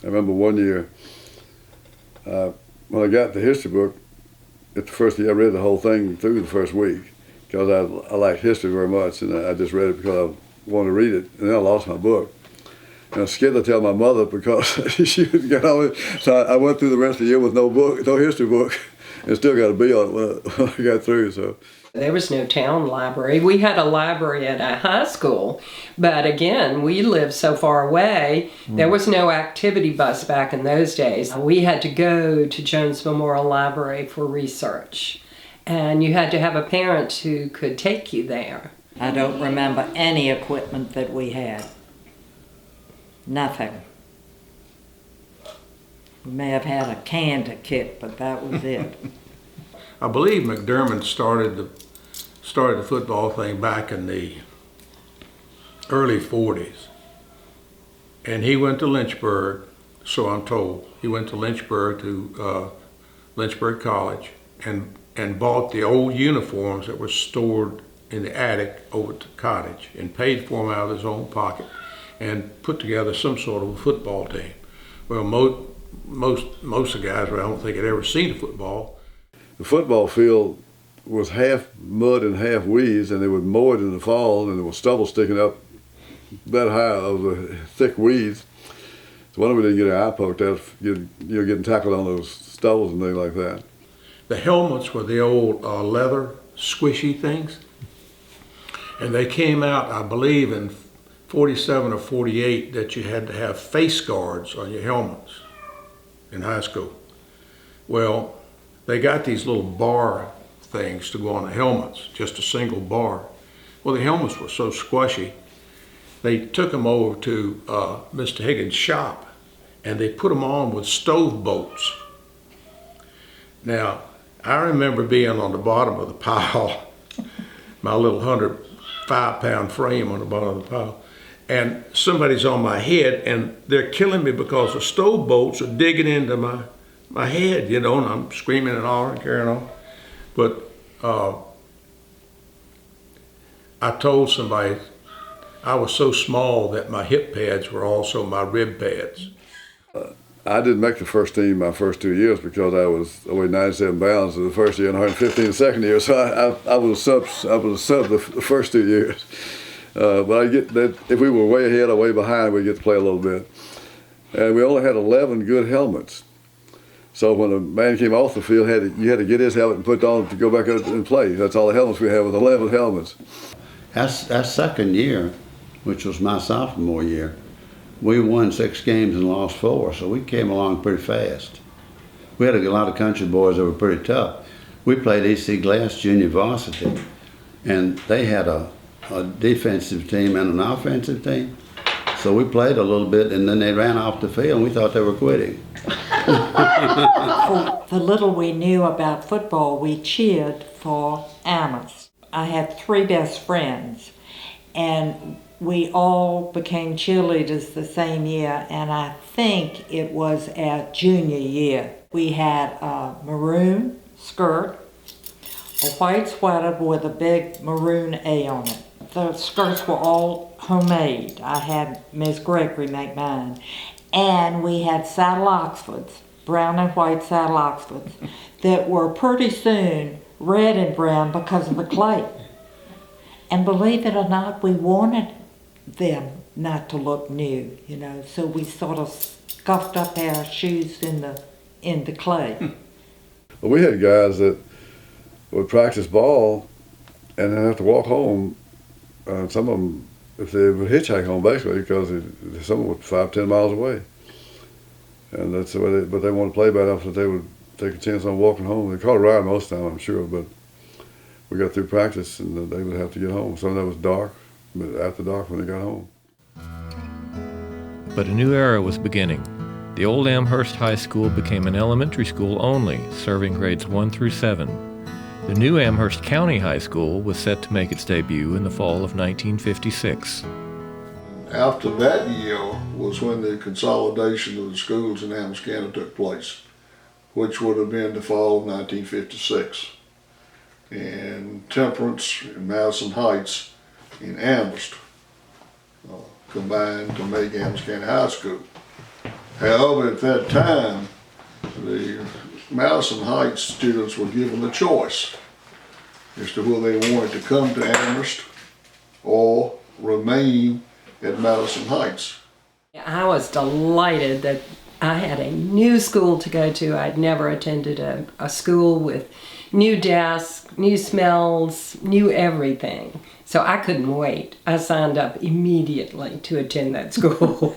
I remember one year, when I got the history book, at the first year I read the whole thing through the first week because I liked history very much, and I just read it because I wanted to read it, and then I lost my book. And I was scared to tell my mother because she would get on it. So I went through the rest of the year with no book, no history book, and still got a B on it when I got through. So there was no town library. We had a library at a high school, but again, we lived so far away, there was no activity bus back in those days. We had to go to Jones Memorial Library for research, and you had to have a parent who could take you there. I don't remember any equipment that we had. Nothing. We may have had a can to kick, but that was it. I believe McDermott started the football thing back in the early 40s. And he went to Lynchburg, so I'm told. He went to Lynchburg Lynchburg College and bought the old uniforms that were stored in the attic over at the cottage and paid for them out of his own pocket and put together some sort of a football team. Well, most of the guys, I don't think had ever seen a football. the football field was half mud and half weeds, and they would mow it in the fall, and there was stubble sticking up that high of the thick weeds. So one of them didn't get our eye poked out, getting tackled on those stubbles and things like that. The helmets were the old leather squishy things, and they came out, I believe, in 47 or 48 that you had to have face guards on your helmets in high school. Well, they got these little bar things to go on the helmets, just a single bar. Well, the helmets were so squishy, they took them over to Mr. Higgins' shop, and they put them on with stove bolts. Now, I remember being on the bottom of the pile, my little 105-pound frame on the bottom of the pile, and somebody's on my head, and they're killing me because the stove bolts are digging into my head, and I'm screaming and hollering, carrying on. But I told somebody I was so small that my hip pads were also my rib pads. I didn't make the first team my first 2 years because I weighed 97 pounds the first year and 115 the second year. So I was a sub the first 2 years. But I get that if we were way ahead or way behind, we'd get to play a little bit. And we only had 11 good helmets. So when a man came off the field, you had to get his helmet and put it on to go back out and play. That's all the helmets we had, with 11 helmets. Our second year, which was my sophomore year, we won 6 games and lost 4, so we came along pretty fast. We had a lot of country boys that were pretty tough. We played EC Glass Junior Varsity, and they had a defensive team and an offensive team. So we played a little bit, and then they ran off the field, and we thought they were quitting. For the little we knew about football, we cheered for Amherst. I had 3 best friends, and we all became cheerleaders the same year, and I think it was our junior year. We had a maroon skirt, a white sweater with a big maroon A on it. The skirts were all homemade. I had Miss Gregory make mine. And we had saddle Oxfords, brown and white saddle Oxfords, that were pretty soon red and brown because of the clay. And believe it or not, we wanted them not to look new, so we sort of scuffed up our shoes in the clay. Well, we had guys that would practice ball and then have to walk home. Some of them, if they would hitchhike home, basically, because some of them were 5-10 miles away. And that's the way but they wanted to play bad enough that they would take a chance on walking home. They caught a ride most of the time, I'm sure, but we got through practice and they would have to get home. Some of that was dark, but after dark when they got home. But a new era was beginning. The old Amherst High School became an elementary school only, serving grades 1 through 7. The new Amherst County High School was set to make its debut in the fall of 1956. After that year was when the consolidation of the schools in Amherst County took place, which would have been the fall of 1956. And Temperance and Madison Heights in Amherst combined to make Amherst County High School. However, at that time, the Madison Heights students were given the choice as to whether they wanted to come to Amherst or remain at Madison Heights. I was delighted that I had a new school to go to. I'd never attended a school with new desks, new smells, new everything. So I couldn't wait. I signed up immediately to attend that school.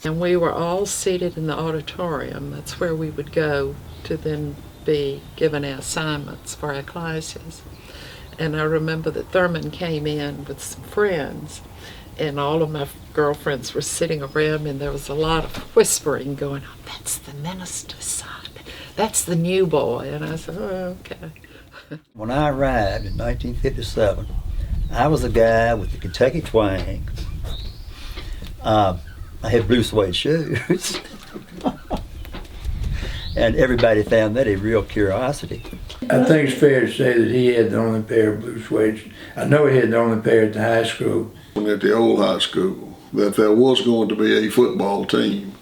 And we were all seated in the auditorium. That's where we would go to then be given our assignments for our classes. And I remember that Thurman came in with some friends, and all of my girlfriends were sitting around, and there was a lot of whispering going on. That's the minister's son. That's the new boy. And I said, oh, okay. When I arrived in 1957, I was a guy with the Kentucky twang. I had blue suede shoes. And everybody found that a real curiosity. I think it's fair to say that he had the only pair of blue suede. I know he had the only pair at the high school. At the old high school, that there was going to be a football team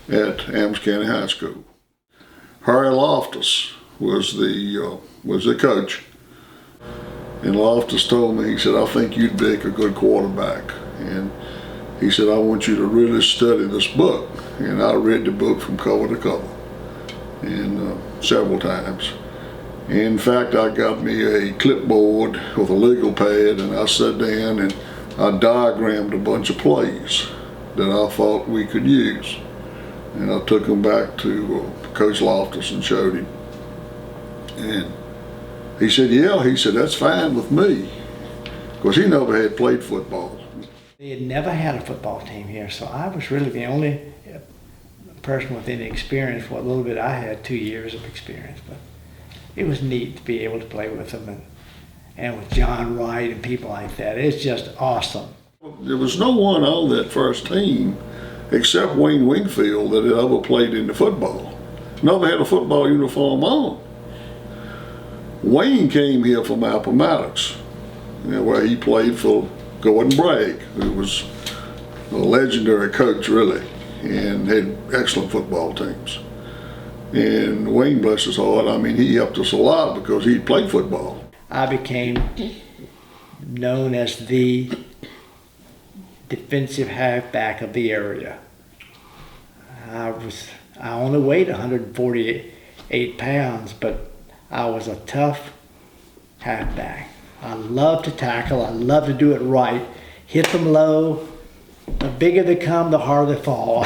at Amherst County High School. Harry Loftus was the coach, and Loftus told me, he said, I think you'd make a good quarterback, and he said, I want you to really study this book. And I read the book from cover to cover, and several times. In fact, I got me a clipboard with a legal pad, and I sat down and I diagrammed a bunch of plays that I thought we could use. And I took them back to Coach Loftus and showed him. And he said, yeah, he said, that's fine with me. Because he never had played football. They had never had a football team here, so I was really the only person with any experience. What little bit I had, 2 years of experience, but it was neat to be able to play with them and with John Wright and people like that. It's just awesome. There was no one on that first team except Wayne Wingfield that had ever played in the football. Never had a football uniform on. Wayne came here from Appomattox, where he played for Gordon Bragg, who was a legendary coach, really, and had excellent football teams. And Wayne, bless his heart, I mean, he helped us a lot because he played football. I became known as the defensive halfback of the area. I only weighed 148 pounds, but I was a tough halfback. I love to tackle, I love to do it right, hit them low. The bigger they come, the harder they fall.